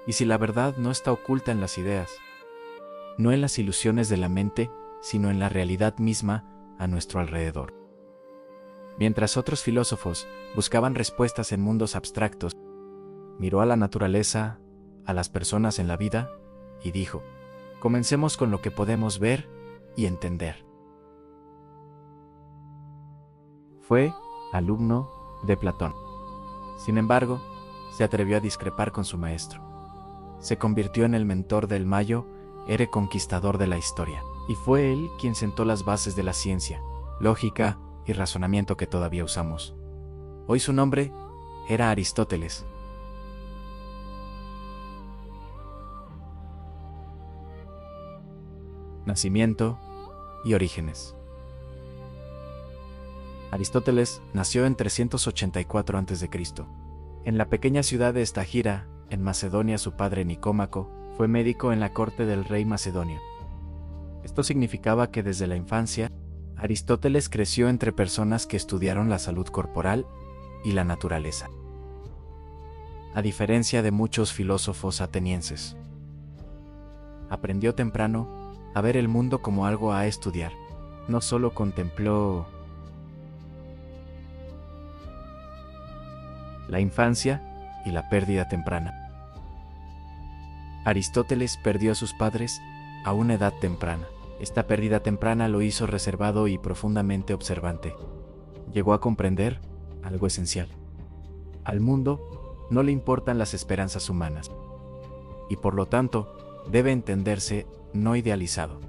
¿Y si la verdad no está oculta en las ideas? No en las ilusiones de la mente, sino en la realidad misma a nuestro alrededor. Mientras otros filósofos buscaban respuestas en mundos abstractos, miró a la naturaleza, a las personas en la vida, y dijo: comencemos con lo que podemos ver y entender. Fue alumno de Platón. Sin embargo, se atrevió a discrepar con su maestro. Se convirtió en el mentor del Mayo, héroe conquistador de la historia, y fue él quien sentó las bases de la ciencia, lógica y razonamiento que todavía usamos. Hoy su nombre era Aristóteles. Nacimiento y orígenes. Aristóteles nació en 384 a.C. En la pequeña ciudad de Estagira, en Macedonia. Su padre Nicómaco fue médico en la corte del rey macedonio. Esto significaba que desde la infancia, Aristóteles creció entre personas que estudiaron la salud corporal y la naturaleza. A diferencia de muchos filósofos atenienses, aprendió temprano a ver el mundo como algo a estudiar. No solo contempló la infancia y la pérdida temprana. Aristóteles perdió a sus padres a una edad temprana. Esta pérdida temprana lo hizo reservado y profundamente observante. Llegó a comprender algo esencial. Al mundo no le importan las esperanzas humanas, y por lo tanto debe entenderse no idealizado.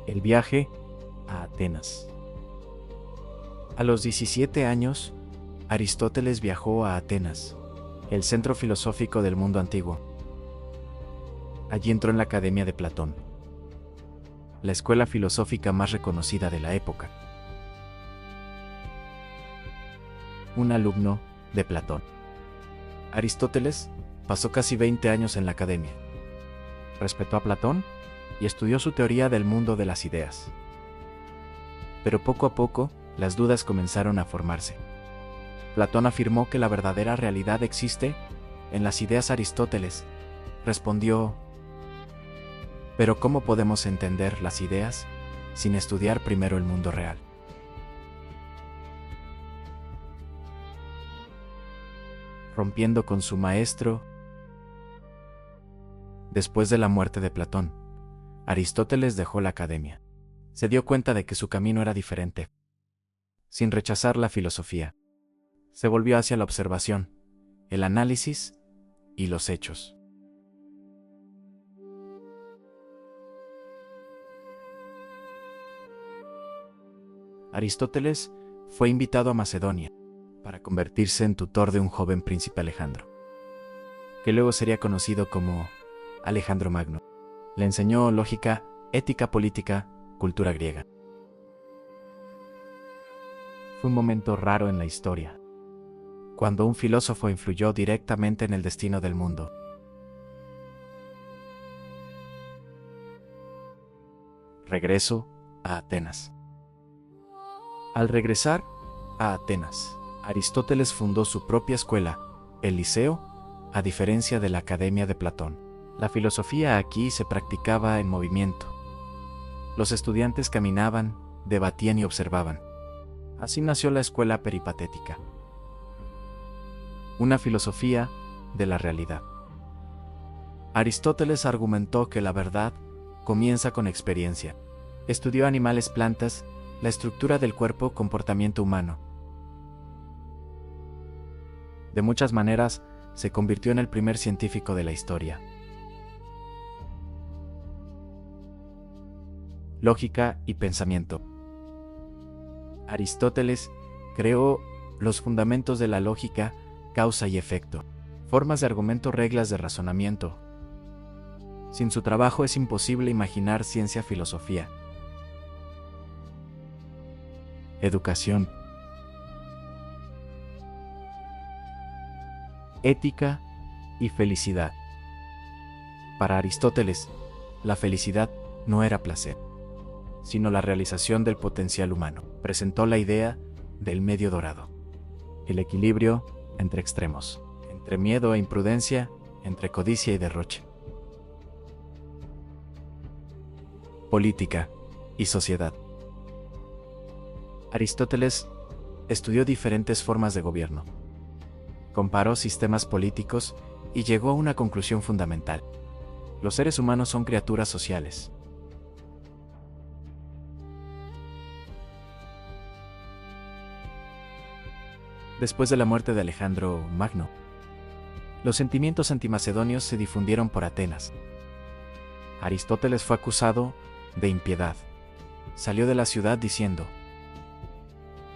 El viaje a Atenas. A los 17 años, Aristóteles viajó a Atenas, el centro filosófico del mundo antiguo. Allí entró en la Academia de Platón, la escuela filosófica más reconocida de la época. Un alumno de Platón. Aristóteles pasó casi 20 años en la academia. Respetó a Platón y estudió su teoría del mundo de las ideas. Pero poco a poco, las dudas comenzaron a formarse. Platón afirmó que la verdadera realidad existe en las ideas. Aristóteles respondió: ¿pero cómo podemos entender las ideas sin estudiar primero el mundo real? Rompiendo con su maestro. Después de la muerte de Platón, Aristóteles dejó la academia. Se dio cuenta de que su camino era diferente. Sin rechazar la filosofía, se volvió hacia la observación, el análisis y los hechos. Aristóteles fue invitado a Macedonia para convertirse en tutor de un joven príncipe Alejandro, que luego sería conocido como Alejandro Magno. Le enseñó lógica, ética política, cultura griega. Fue un momento raro en la historia, cuando un filósofo influyó directamente en el destino del mundo. Regreso a Atenas. Al regresar a Atenas, Aristóteles fundó su propia escuela, el Liceo, a diferencia de la Academia de Platón. La filosofía aquí se practicaba en movimiento. Los estudiantes caminaban, debatían y observaban. Así nació la escuela peripatética, una filosofía de la realidad. Aristóteles argumentó que la verdad comienza con experiencia. Estudió animales, plantas, la estructura del cuerpo, comportamiento humano. De muchas maneras, se convirtió en el primer científico de la historia. Lógica y pensamiento. Aristóteles creó los fundamentos de la lógica, causa y efecto, formas de argumento, reglas de razonamiento. Sin su trabajo es imposible imaginar ciencia-filosofía. Educación. Ética y felicidad. Para Aristóteles, la felicidad no era placer, sino la realización del potencial humano. Presentó la idea del medio dorado, el equilibrio entre extremos. entre miedo e imprudencia, entre codicia y derroche. Política y sociedad. Aristóteles estudió diferentes formas de gobierno. Comparó sistemas políticos y llegó a una conclusión fundamental. Los seres humanos son criaturas sociales. Después de la muerte de Alejandro Magno, los sentimientos antimacedonios se difundieron por Atenas. Aristóteles fue acusado de impiedad. Salió de la ciudad diciendo: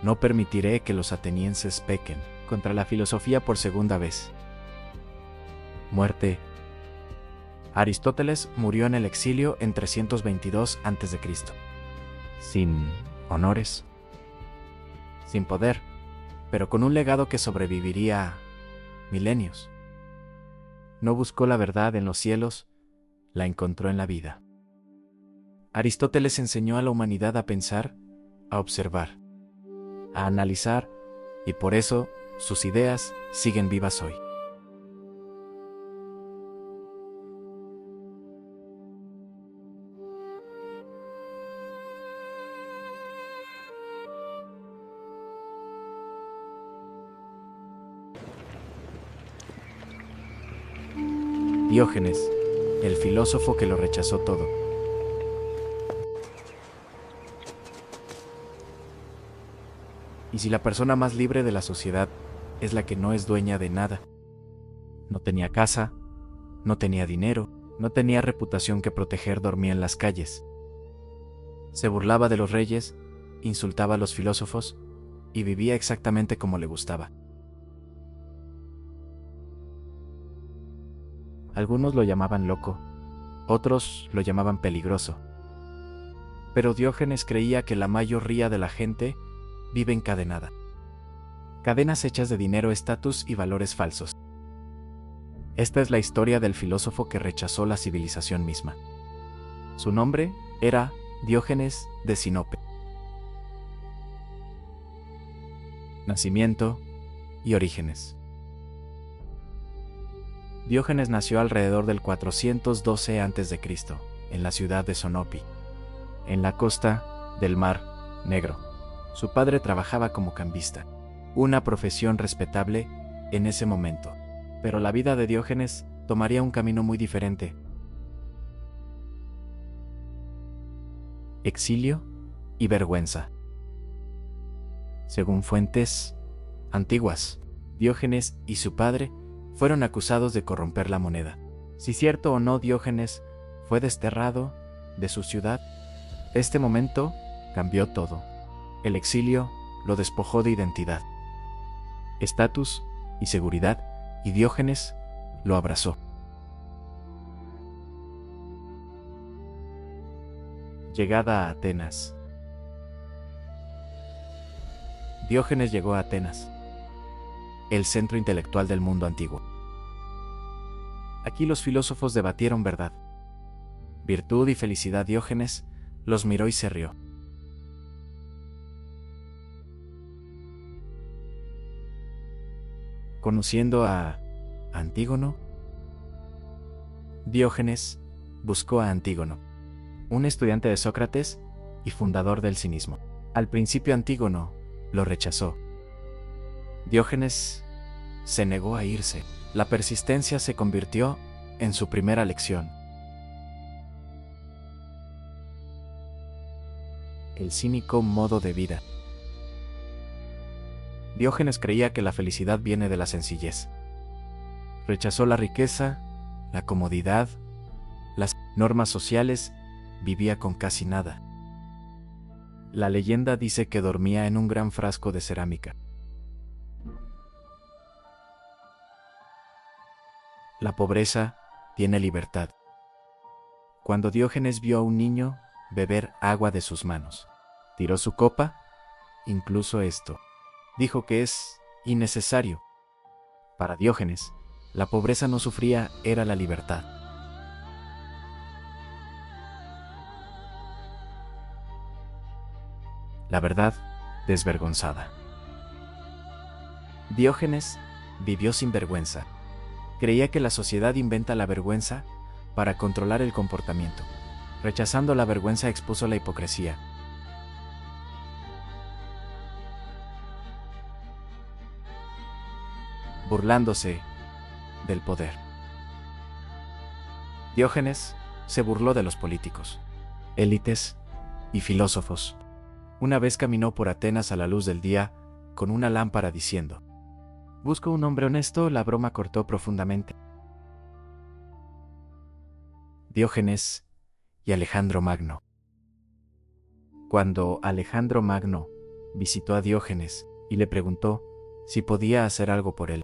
«No permitiré que los atenienses pequen contra la filosofía por segunda vez». Muerte. Aristóteles murió en el exilio en 322 a.C. Sin honores, sin poder, pero con un legado que sobreviviría milenios. No buscó la verdad en los cielos, la encontró en la vida. Aristóteles enseñó a la humanidad a pensar, a observar, a analizar, y por eso sus ideas siguen vivas hoy. Diógenes, el filósofo que lo rechazó todo. ¿Y si la persona más libre de la sociedad es la que no es dueña de nada? No tenía casa, no tenía dinero, no tenía reputación que proteger, dormía en las calles. Se burlaba de los reyes, insultaba a los filósofos y vivía exactamente como le gustaba. Algunos lo llamaban loco, otros lo llamaban peligroso. Pero Diógenes creía que la mayoría de la gente vive encadenada. Cadenas hechas de dinero, estatus y valores falsos. Esta es la historia del filósofo que rechazó la civilización misma. Su nombre era Diógenes de Sinope. Nacimiento y orígenes. Diógenes nació alrededor del 412 a.C., en la ciudad de Sinope, en la costa del Mar Negro. Su padre trabajaba como cambista, una profesión respetable en ese momento, pero la vida de Diógenes tomaría un camino muy diferente. Exilio y vergüenza. Según fuentes antiguas, Diógenes y su padre fueron acusados de corromper la moneda. Si cierto o no, Diógenes fue desterrado de su ciudad. Este momento cambió todo. El exilio lo despojó de identidad, estatus y seguridad, y Diógenes lo abrazó. Llegada a Atenas. Diógenes llegó a Atenas, el centro intelectual del mundo antiguo. Aquí los filósofos debatieron verdad, virtud y felicidad. Diógenes los miró y se rió. Conociendo a Antígono, Diógenes buscó a Antígono, un estudiante de Sócrates y fundador del cinismo. Al principio Antígono lo rechazó. Diógenes se negó a irse. La persistencia se convirtió en su primera lección. El cínico modo de vida. Diógenes creía que la felicidad viene de la sencillez. Rechazó la riqueza, la comodidad, las normas sociales, vivía con casi nada. La leyenda dice que dormía en un gran frasco de cerámica. La pobreza tiene libertad. Cuando Diógenes vio a un niño beber agua de sus manos, tiró su copa, incluso esto. Dijo que es innecesario. Para Diógenes, la pobreza no sufría, era la libertad. La verdad desvergonzada. Diógenes vivió sin vergüenza. Creía que la sociedad inventa la vergüenza para controlar el comportamiento. Rechazando la vergüenza expuso la hipocresía. Burlándose del poder. Diógenes se burló de los políticos, élites y filósofos. Una vez caminó por Atenas a la luz del día con una lámpara diciendo: «Busco un hombre honesto». La broma cortó profundamente. Diógenes y Alejandro Magno. Cuando Alejandro Magno visitó a Diógenes y le preguntó si podía hacer algo por él,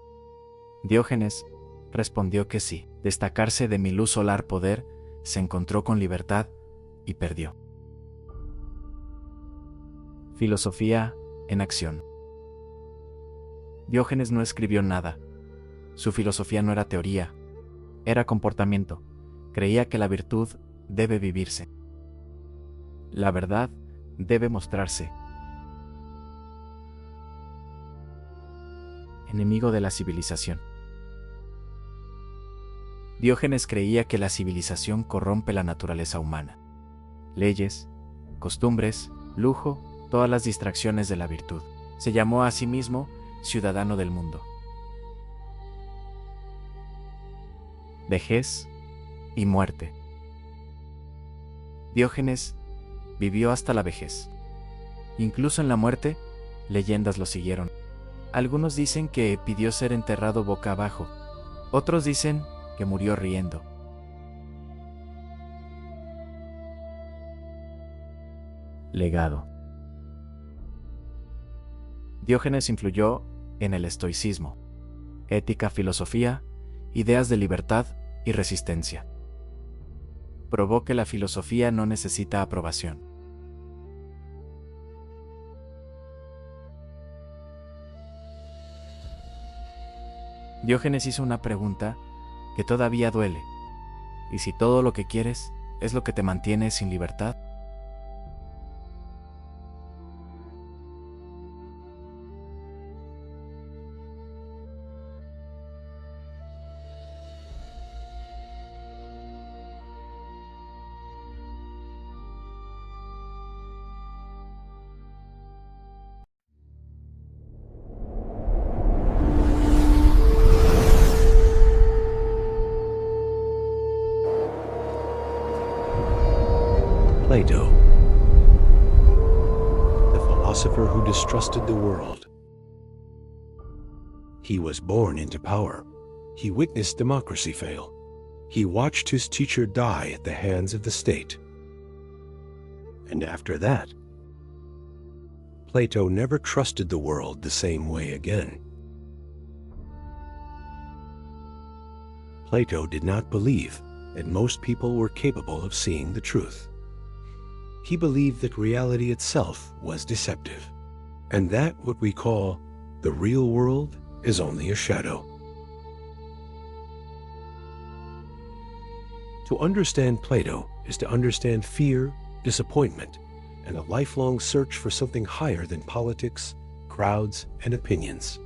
Diógenes respondió que sí. Destacarse de mi luz solar poder, se encontró con libertad y perdió. Filosofía en acción. Diógenes no escribió nada. Su filosofía no era teoría, era comportamiento. Creía que la virtud debe vivirse. La verdad debe mostrarse. Enemigo de la civilización. Diógenes creía que la civilización corrompe la naturaleza humana. Leyes, costumbres, lujo, todas las distracciones de la virtud. Se llamó a sí mismo ciudadano del mundo. Vejez y muerte. Diógenes vivió hasta la vejez. Incluso en la muerte, leyendas lo siguieron. Algunos dicen que pidió ser enterrado boca abajo. Otros dicen que murió riendo. Legado. Diógenes influyó en el estoicismo, ética, filosofía, ideas de libertad y resistencia. Probó que la filosofía no necesita aprobación. Diógenes hizo una pregunta que todavía duele. ¿Y si todo lo que quieres es lo que te mantiene sin libertad? Plato, the philosopher who distrusted the world. He was born into power. He witnessed democracy fail. He watched his teacher die at the hands of the state. And after that, Plato never trusted the world the same way again. Plato did not believe that most people were capable of seeing the truth. He believed that reality itself was deceptive, and that what we call the real world is only a shadow. To understand Plato is to understand fear, disappointment, and a lifelong search for something higher than politics, crowds, and opinions.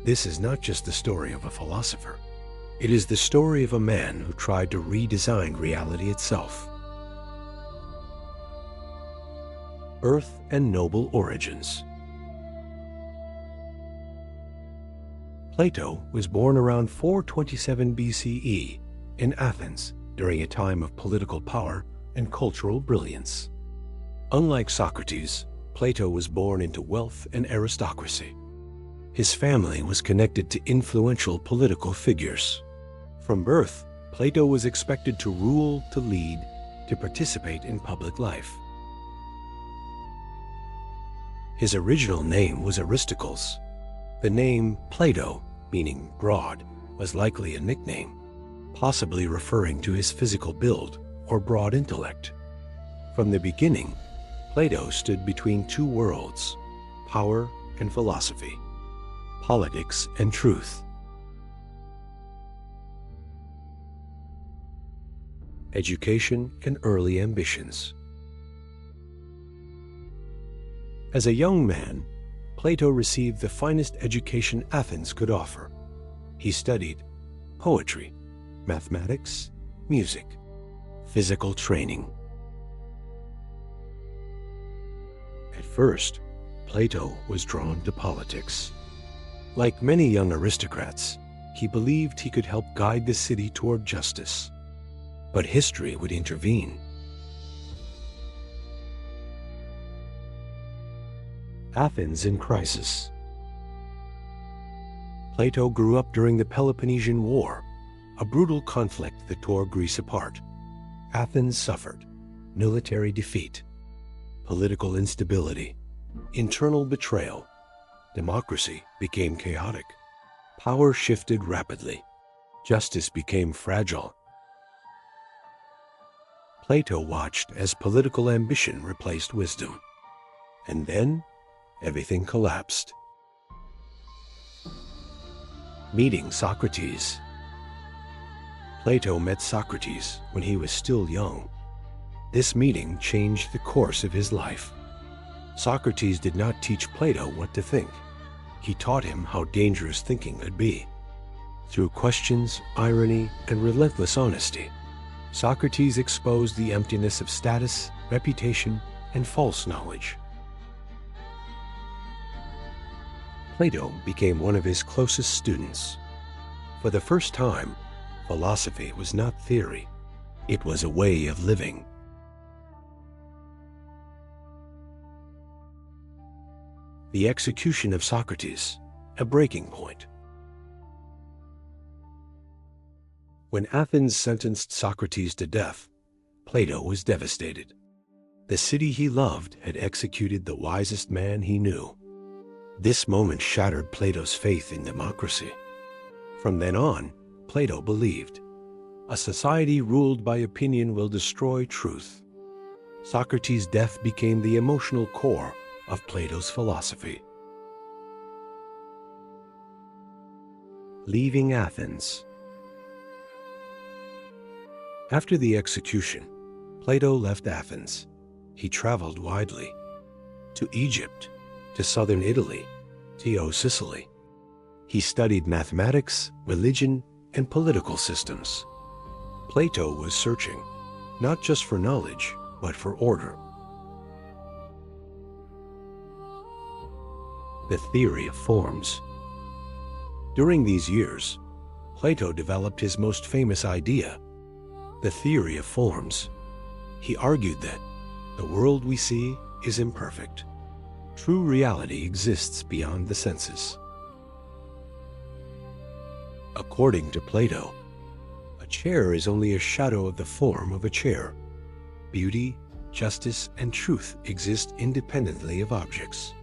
This is not just the story of a philosopher. It is the story of a man who tried to redesign reality itself. Birth and noble origins. Plato was born around 427 BCE in Athens during a time of political power and cultural brilliance. Unlike Socrates, Plato was born into wealth and aristocracy. His family was connected to influential political figures. From birth, Plato was expected to rule, to lead, to participate in public life. His original name was Aristocles. The name Plato, meaning broad, was likely a nickname, possibly referring to his physical build or broad intellect. From the beginning, Plato stood between two worlds, power and philosophy, politics and truth. Education and early ambitions. As a young man, Plato received the finest education Athens could offer. He studied poetry, mathematics, music, physical training. At first, Plato was drawn to politics. Like many young aristocrats, he believed he could help guide the city toward justice. But history would intervene. Athens in crisis. Plato grew up during the Peloponnesian War, a brutal conflict that tore Greece apart. Athens suffered military defeat, political instability, internal betrayal. Democracy became chaotic. Power shifted rapidly. Justice became fragile. Plato watched as political ambition replaced wisdom. And then, everything collapsed. Meeting Socrates. Plato met Socrates when he was still young. This meeting changed the course of his life. Socrates did not teach Plato what to think. He taught him how dangerous thinking could be. Through questions, irony, and relentless honesty, Socrates exposed the emptiness of status, reputation, and false knowledge. Plato became one of his closest students. For the first time, philosophy was not theory. It was a way of living. The execution of Socrates, a breaking point. When Athens sentenced Socrates to death, Plato was devastated. The city he loved had executed the wisest man he knew. This moment shattered Plato's faith in democracy. From then on, Plato believed, a society ruled by opinion will destroy truth. Socrates' death became the emotional core of Plato's philosophy. Leaving Athens. After the execution, Plato left Athens. He traveled widely, to Egypt, to southern Italy, to Sicily. He studied mathematics, religion, and political systems. Plato was searching, not just for knowledge, but for order. The theory of forms. During these years, Plato developed his most famous idea, the theory of forms. He argued that the world we see is imperfect. True reality exists beyond the senses. According to Plato, a chair is only a shadow of the form of a chair. Beauty, justice, and truth exist independently of objects.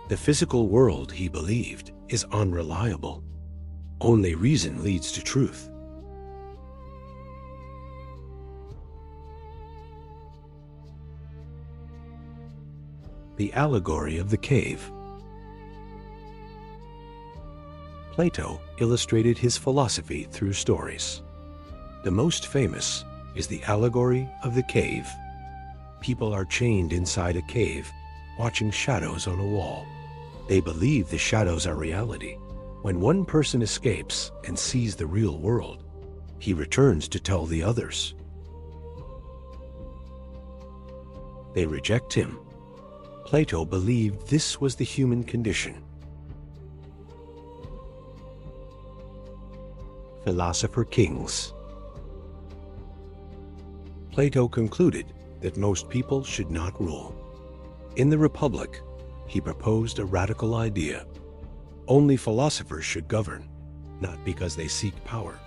The physical world, he believed, is unreliable. Only reason leads to truth. The allegory of the cave. Plato illustrated his philosophy through stories. The most famous is the allegory of the cave. People are chained inside a cave, watching shadows on a wall. They believe the shadows are reality. When one person escapes and sees the real world, he returns to tell the others. They reject him. Plato believed this was the human condition. Philosopher Kings. Plato concluded that most people should not rule. In the Republic, he proposed a radical idea. Only philosophers should govern, not because they seek power,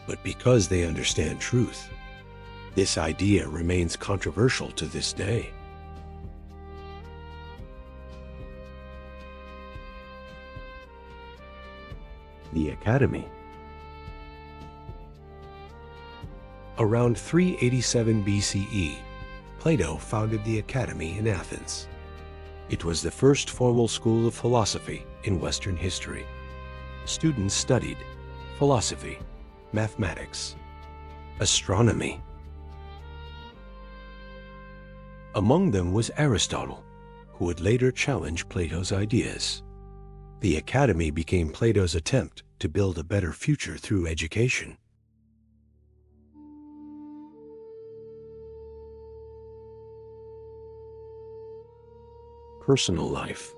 but because they understand truth. This idea remains controversial to this day. The Academy. Around 387 BCE, Plato founded the Academy in Athens. It was the first formal school of philosophy in Western history. Students studied philosophy, mathematics, astronomy. Among them was Aristotle, who would later challenge Plato's ideas. The Academy became Plato's attempt to build a better future through education. Personal life.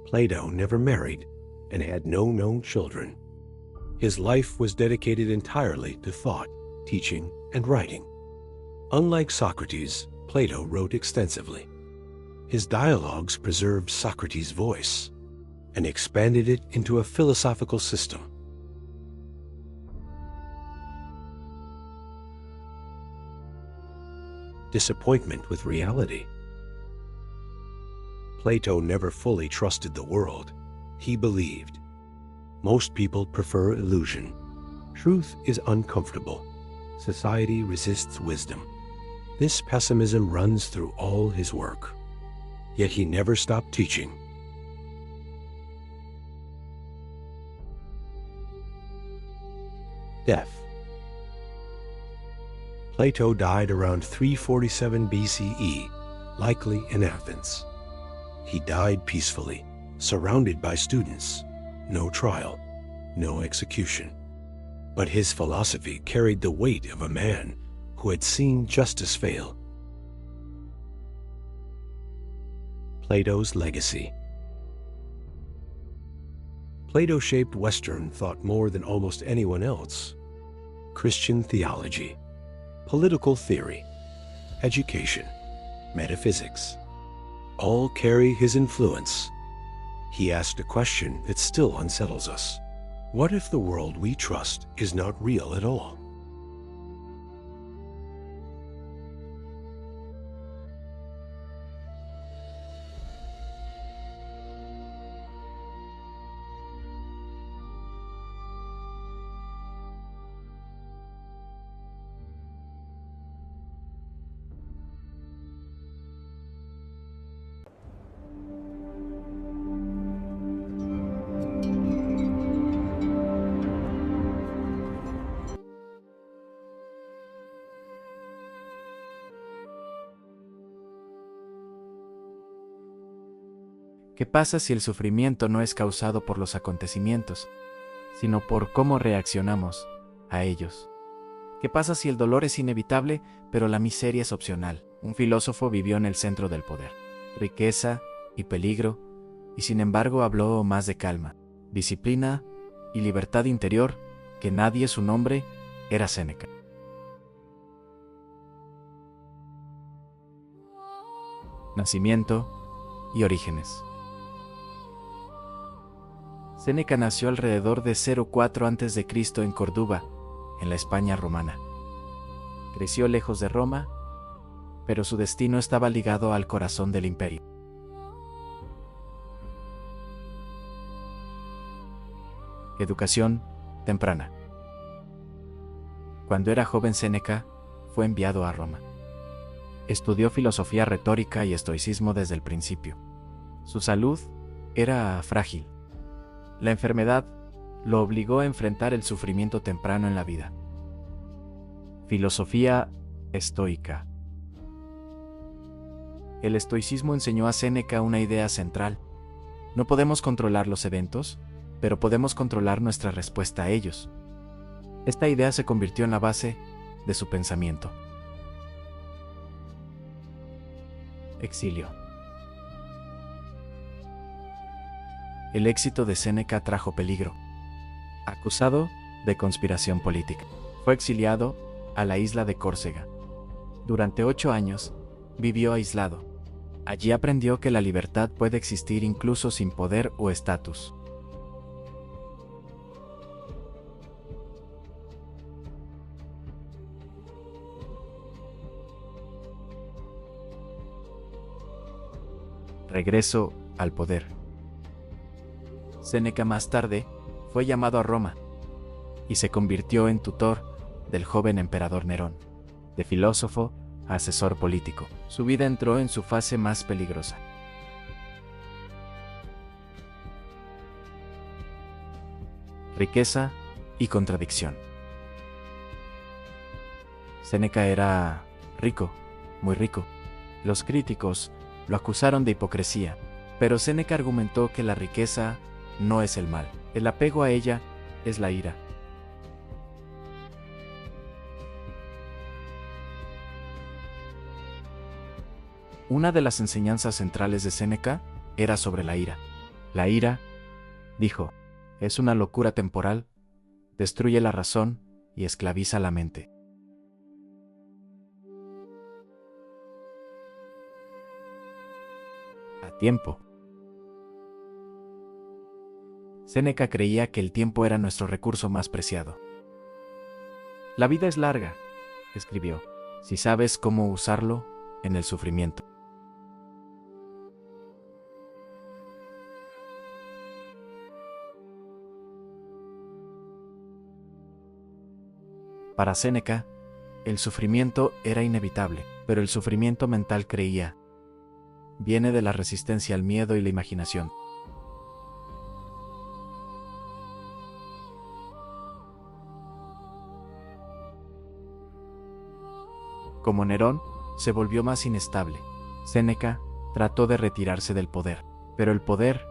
Plato never married and had no known children. His life was dedicated entirely to thought, teaching, and writing. Unlike Socrates, Plato wrote extensively. His dialogues preserved Socrates' voice and expanded it into a philosophical system. Disappointment with reality. Plato never fully trusted the world. He believed. Most people prefer illusion. Truth is uncomfortable. Society resists wisdom. This pessimism runs through all his work. Yet he never stopped teaching. Death. Plato died around 347 BCE, likely in Athens. He died peacefully, surrounded by students. No trial, no execution. But his philosophy carried the weight of a man who had seen justice fail. Plato's legacy. Plato shaped Western thought more than almost anyone else. Christian theology, political theory, education, metaphysics, all carry his influence. He asked a question that still unsettles us. What if the world we trust is not real at all? ¿Qué pasa si el sufrimiento no es causado por los acontecimientos, sino por cómo reaccionamos a ellos? ¿Qué pasa si el dolor es inevitable, pero la miseria es opcional? Un filósofo vivió en el centro del poder, riqueza y peligro, y sin embargo habló más de calma, disciplina y libertad interior que nadie. Su nombre era Séneca. Nacimiento y orígenes. Séneca nació alrededor de 04 a.C. en Córdoba, en la España romana. Creció lejos de Roma, pero su destino estaba ligado al corazón del imperio. Educación temprana. Cuando era joven, Séneca fue enviado a Roma. Estudió filosofía retórica y estoicismo desde el principio. Su salud era frágil. La enfermedad lo obligó a enfrentar el sufrimiento temprano en la vida. Filosofía estoica. El estoicismo enseñó a Séneca una idea central. No podemos controlar los eventos, pero podemos controlar nuestra respuesta a ellos. Esta idea se convirtió en la base de su pensamiento. Exilio. El éxito de Séneca trajo peligro. Acusado de conspiración política, fue exiliado a la isla de Córcega. Durante 8 años, vivió aislado. Allí aprendió que la libertad puede existir incluso sin poder o estatus. Regreso al poder. Séneca más tarde fue llamado a Roma y se convirtió en tutor del joven emperador Nerón. De filósofo a asesor político, su vida entró en su fase más peligrosa. Riqueza y contradicción. Séneca era rico, muy rico. Los críticos lo acusaron de hipocresía, Pero Séneca argumentó que la riqueza no es el mal, el apego a ella es la ira. Una de las enseñanzas centrales de Séneca era sobre la ira. La ira, dijo, es una locura temporal, destruye la razón y esclaviza la mente. A tiempo. Séneca creía que el tiempo era nuestro recurso más preciado. La vida es larga, escribió, si sabes cómo usarlo en el sufrimiento. Para Séneca, el sufrimiento era inevitable, pero el sufrimiento mental, creía, viene de la resistencia al miedo y la imaginación. Como Nerón, se volvió más inestable. Séneca trató de retirarse del poder, pero el poder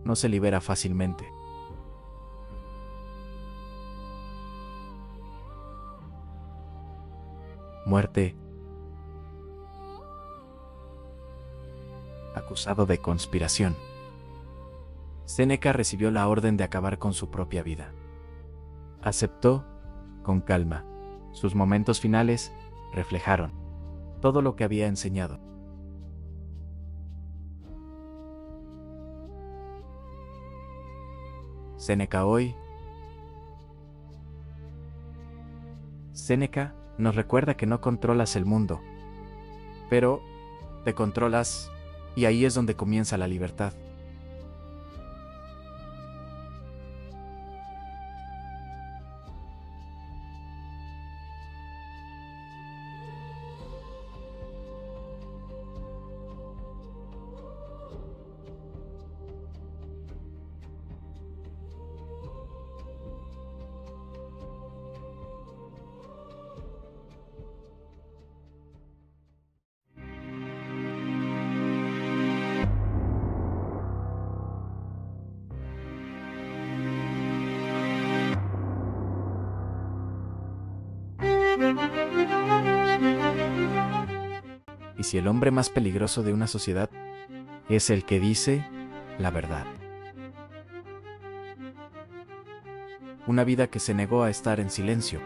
no se libera fácilmente. Muerte. Acusado de conspiración. Séneca recibió la orden de acabar con su propia vida. Aceptó con calma. Sus momentos finales reflejaron todo lo que había enseñado. Séneca hoy. Séneca nos recuerda que no controlas el mundo, pero te controlas, y ahí es donde comienza la libertad. Y si el hombre más peligroso de una sociedad es el que dice la verdad. Una vida que se negó a estar en silencio.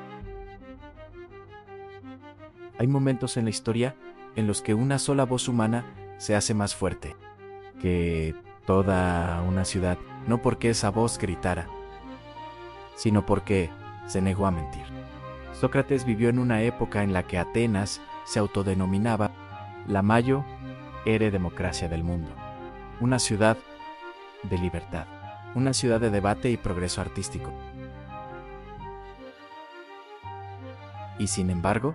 Hay momentos en la historia en los que una sola voz humana se hace más fuerte que toda una ciudad, no porque esa voz gritara, sino porque se negó a mentir. Sócrates vivió en una época en la que Atenas se autodenominaba la mayor democracia del mundo, una ciudad de libertad, una ciudad de debate y progreso artístico. Y sin embargo,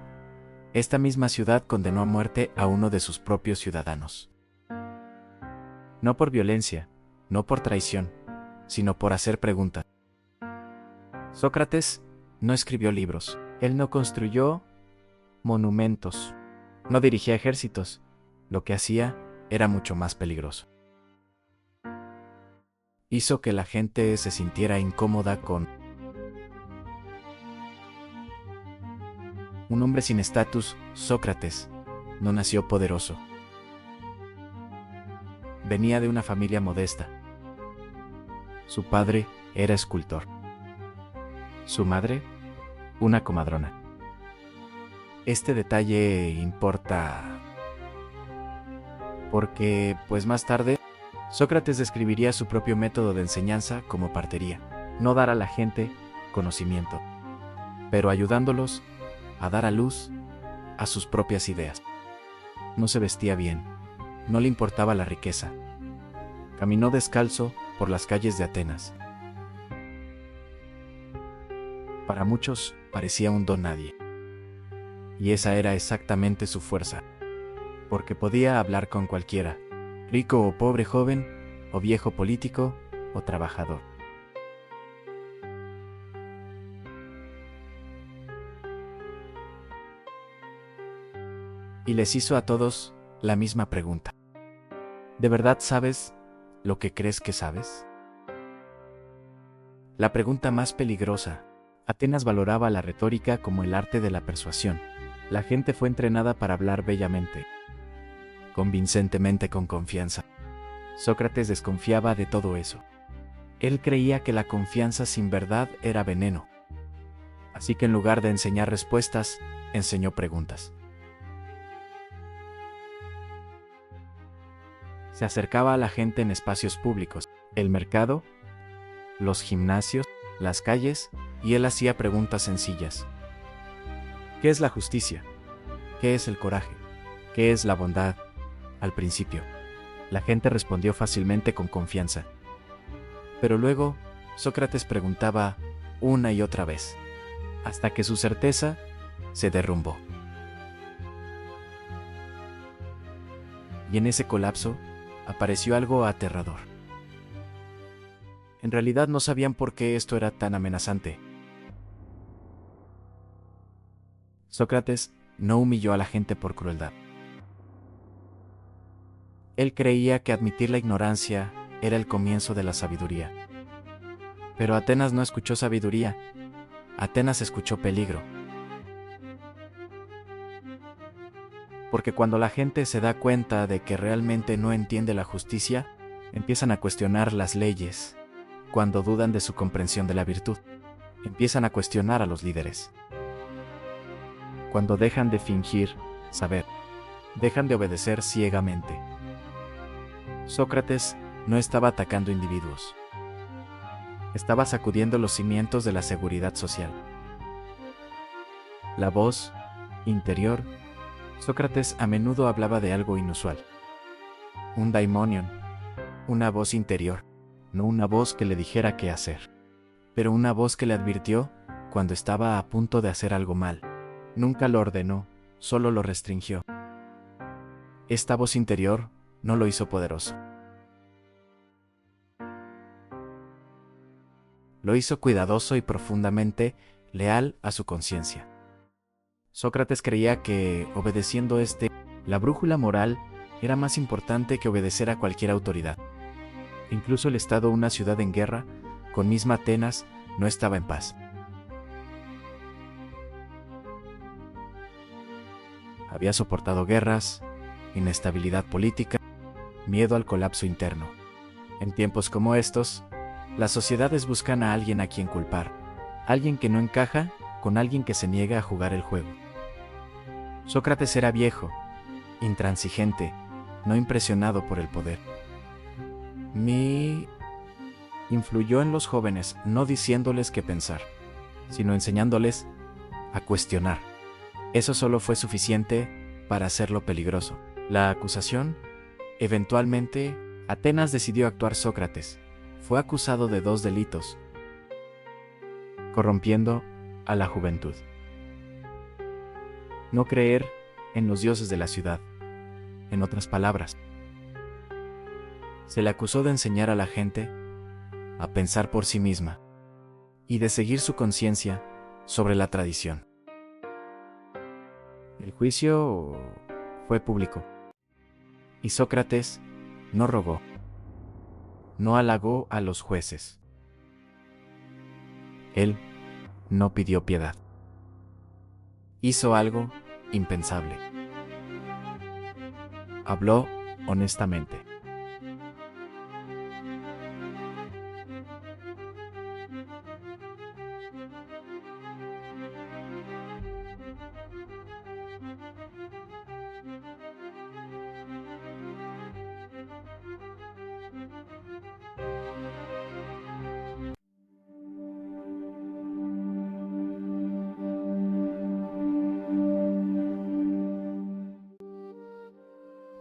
esta misma ciudad condenó a muerte a uno de sus propios ciudadanos. No por violencia, no por traición, sino por hacer preguntas. Sócrates no escribió libros, él no construyó monumentos, no dirigía ejércitos. Lo que hacía era mucho más peligroso. Hizo que la gente se sintiera incómoda con un hombre sin estatus. Sócrates no nació poderoso. Venía de una familia modesta. Su padre era escultor. Su madre, una comadrona. Este detalle importa porque, pues más tarde, Sócrates describiría su propio método de enseñanza como partería, no dar a la gente conocimiento, pero ayudándolos a dar a luz a sus propias ideas. No se vestía bien, no le importaba la riqueza. Caminó descalzo por las calles de Atenas. Para muchos parecía un don nadie. Y esa era exactamente su fuerza, porque podía hablar con cualquiera, rico o pobre, joven o viejo, político o trabajador. Y les hizo a todos la misma pregunta. ¿De verdad sabes lo que crees que sabes? La pregunta más peligrosa. Atenas valoraba la retórica como el arte de la persuasión. La gente fue entrenada para hablar bellamente, convincentemente, con confianza. Sócrates desconfiaba de todo eso. Él creía que la confianza sin verdad era veneno. Así que en lugar de enseñar respuestas, enseñó preguntas. Se acercaba a la gente en espacios públicos, el mercado, los gimnasios, las calles, y él hacía preguntas sencillas. ¿Qué es la justicia? ¿Qué es el coraje? ¿Qué es la bondad? Al principio, la gente respondió fácilmente con confianza. Pero luego, Sócrates preguntaba una y otra vez, hasta que su certeza se derrumbó. Y en ese colapso, apareció algo aterrador. En realidad no sabían por qué esto era tan amenazante. Sócrates no humilló a la gente por crueldad. Él creía que admitir la ignorancia era el comienzo de la sabiduría. Pero Atenas no escuchó sabiduría, Atenas escuchó peligro. Porque cuando la gente se da cuenta de que realmente no entiende la justicia, empiezan a cuestionar las leyes. Cuando dudan de su comprensión de la virtud, empiezan a cuestionar a los líderes. Cuando dejan de fingir saber, dejan de obedecer ciegamente. Sócrates no estaba atacando individuos. Estaba sacudiendo los cimientos de la seguridad social. La voz interior. Sócrates a menudo hablaba de algo inusual. Un daimonion, una voz interior, no una voz que le dijera qué hacer, pero una voz que le advirtió cuando estaba a punto de hacer algo mal. Nunca lo ordenó, solo lo restringió. Esta voz interior no lo hizo poderoso. Lo hizo cuidadoso y profundamente leal a su conciencia. Sócrates creía que, obedeciendo la brújula moral era más importante que obedecer a cualquier autoridad. Incluso el Estado, una ciudad en guerra, con misma Atenas, no estaba en paz. Había soportado guerras, inestabilidad política, miedo al colapso interno. En tiempos como estos, las sociedades buscan a alguien a quien culpar, alguien que no encaja con alguien que se niega a jugar el juego. Sócrates era viejo, intransigente, no impresionado por el poder. Influyó en los jóvenes, no diciéndoles qué pensar, sino enseñándoles a cuestionar. Eso solo fue suficiente para hacerlo peligroso. La acusación, eventualmente, Atenas decidió actuar. Sócrates fue acusado de 2 delitos: corrompiendo a la juventud, no creer en los dioses de la ciudad. En otras palabras, se le acusó de enseñar a la gente a pensar por sí misma y de seguir su conciencia sobre la tradición. El juicio fue público y Sócrates no rogó, no halagó a los jueces. Él no pidió piedad. Hizo algo impensable. Habló honestamente.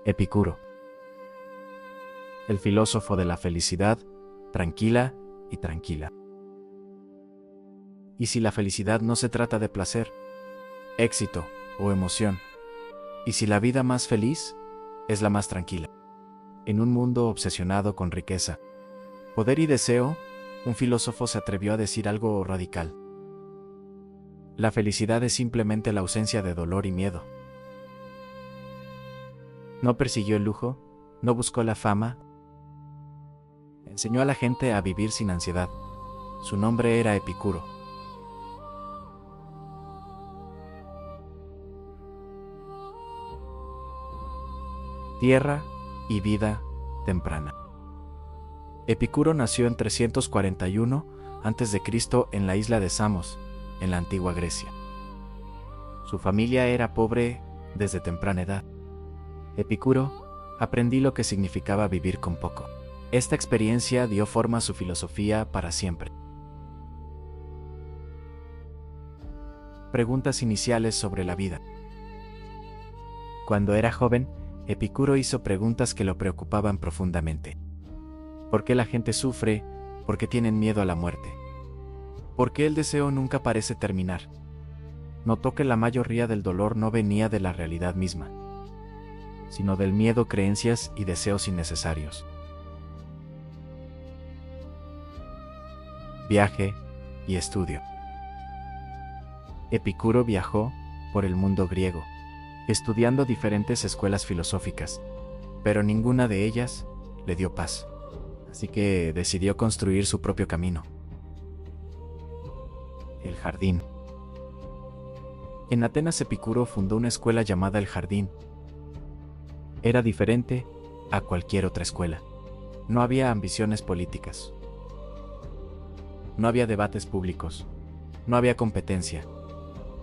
Epicuro, el filósofo de la felicidad, tranquila y tranquila. ¿Y si la felicidad no se trata de placer, éxito o emoción? ¿Y si la vida más feliz es la más tranquila? En un mundo obsesionado con riqueza, poder y deseo, un filósofo se atrevió a decir algo radical. La felicidad es simplemente la ausencia de dolor y miedo. No persiguió el lujo, No buscó la fama. Enseñó a la gente a vivir sin ansiedad. Su nombre era Epicuro. Tierra y vida temprana. Epicuro nació en 341 a.C. en la isla de Samos, en la antigua Grecia. Su familia era pobre desde temprana edad. Epicuro aprendí lo que significaba vivir con poco. Esta experiencia dio forma a su filosofía para siempre. Preguntas iniciales sobre la vida. Cuando era joven, Epicuro hizo preguntas que lo preocupaban profundamente. ¿Por qué la gente sufre? ¿Por qué tienen miedo a la muerte? ¿Por qué el deseo nunca parece terminar? Notó que la mayoría del dolor no venía de la realidad misma, sino del miedo, creencias y deseos innecesarios. Viaje y estudio. Epicuro viajó por el mundo griego, estudiando diferentes escuelas filosóficas, pero ninguna de ellas le dio paz, así que decidió construir su propio camino. El Jardín. En Atenas, Epicuro fundó una escuela llamada El Jardín. Era diferente a cualquier otra escuela. No había ambiciones políticas. No había debates públicos. No había competencia.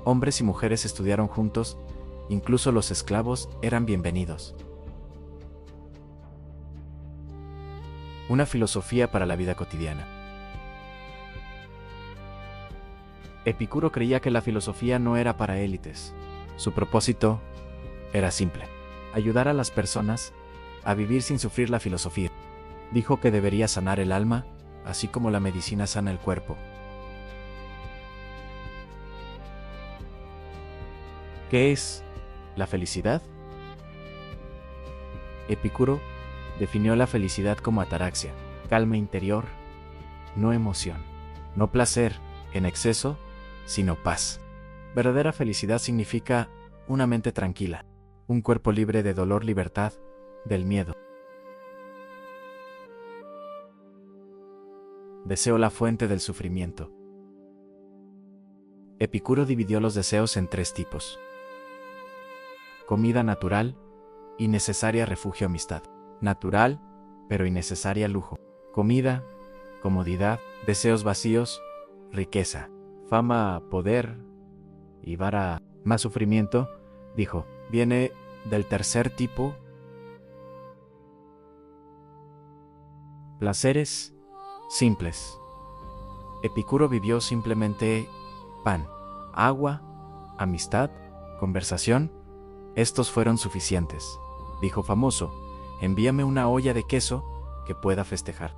Hombres y mujeres estudiaron juntos, incluso los esclavos eran bienvenidos. Una filosofía para la vida cotidiana. Epicuro creía que la filosofía no era para élites. Su propósito era simple: ayudar a las personas a vivir sin sufrir la filosofía. Dijo que debería sanar el alma, así como la medicina sana el cuerpo. ¿Qué es la felicidad? Epicuro definió la felicidad como ataraxia, calma interior, no emoción, no placer en exceso, sino paz. Verdadera felicidad significa una mente tranquila, un cuerpo libre de dolor, libertad del miedo. Deseo, la fuente del sufrimiento. Epicuro dividió los deseos en 3 tipos: comida natural, innecesaria, refugio, amistad. Natural, pero innecesaria, lujo. Comida, comodidad, deseos vacíos, riqueza. Fama, poder y vara, más sufrimiento, dijo, viene del tercer tipo. Placeres simples. Epicuro vivió simplemente pan, agua, amistad, conversación. Estos fueron suficientes. Dijo famoso, envíame una olla de queso que pueda festejar.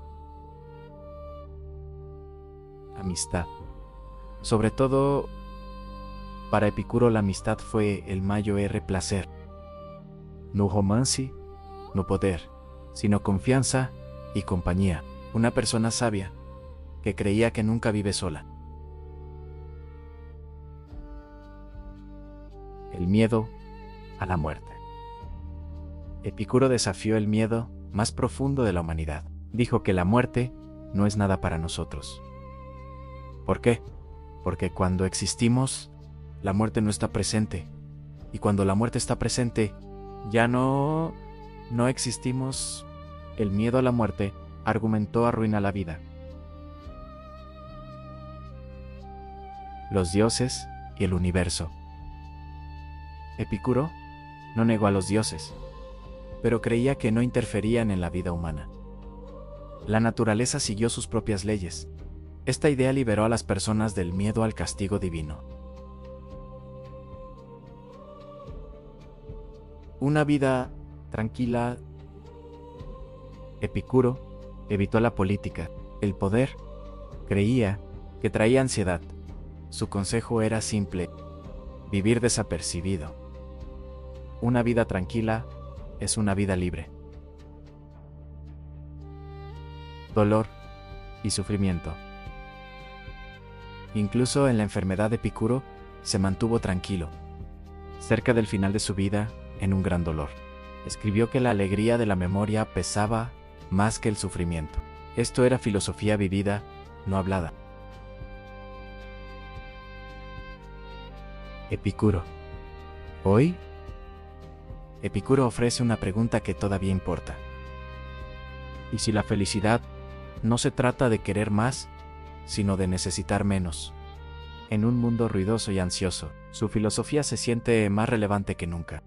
Amistad. Sobre todo, para Epicuro la amistad fue el mayor placer. No romance, no poder, sino confianza y compañía. Una persona sabia que creía que nunca vive sola. El miedo a la muerte. Epicuro desafió el miedo más profundo de la humanidad. Dijo que la muerte no es nada para nosotros. ¿Por qué? Porque cuando existimos, la muerte no está presente. Y cuando la muerte está presente, ya no existimos. El miedo a la muerte, argumentó, arruina la vida. Los dioses y el universo. Epicuro no negó a los dioses, pero creía que no interferían en la vida humana. La naturaleza siguió sus propias leyes. Esta idea liberó a las personas del miedo al castigo divino. Una vida tranquila. Epicuro evitó la política, el poder. Creía que traía ansiedad. Su consejo era simple: vivir desapercibido. Una vida tranquila es una vida libre. Dolor y sufrimiento. Incluso en la enfermedad de Epicuro se mantuvo tranquilo. Cerca del final de su vida, en un gran dolor. Escribió que la alegría de la memoria pesaba más que el sufrimiento. Esto era filosofía vivida, no hablada. Epicuro. ¿Hoy? Epicuro ofrece una pregunta que todavía importa. ¿Y si la felicidad no se trata de querer más, sino de necesitar menos? En un mundo ruidoso y ansioso, su filosofía se siente más relevante que nunca.